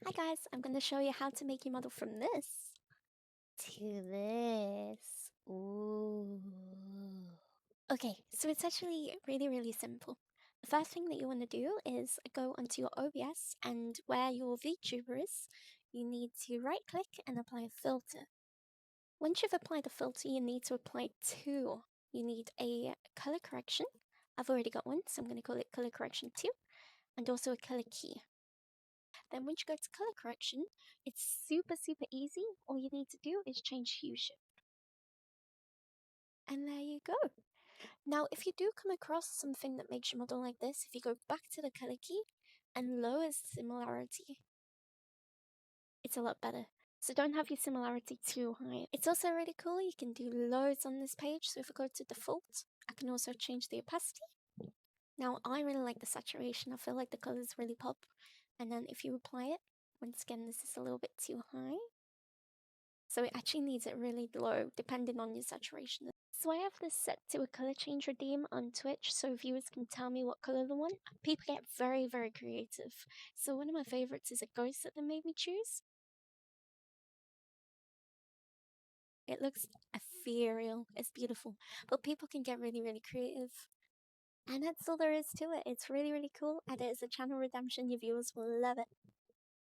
Hi guys, I'm going to show you how to make your model from this to this. Ooh. Okay, so it's actually really simple. The first thing that you want to do is go onto your OBS, and where your VTuber is, you need to right click and apply a filter. Once you've applied the filter, you need to apply two. You need a color correction. I've already got one, so I'm going to call it color correction 2, and also a color key. Then once you go to color correction, it's super easy. All you need to do is change hue shift. And there you go. Now, if you do come across something that makes your model like this, if you go back to the color key and lower similarity, it's a lot better. So don't have your similarity too high. It's also really cool, you can do loads on this page. So if I go to default, I can also change the opacity. Now, I really like the saturation. I feel like the colors really pop. And then if you apply it, once again, this is a little bit too high. So it actually needs it really low, depending on your saturation. So I have this set to a color change redeem on Twitch, so viewers can tell me what color they want. People get very creative. So one of my favorites is a ghost that they made me choose. It looks ethereal, it's beautiful, but people can get really creative. And that's all there is to it. It's really cool, and it is a channel redemption. Your viewers will love it.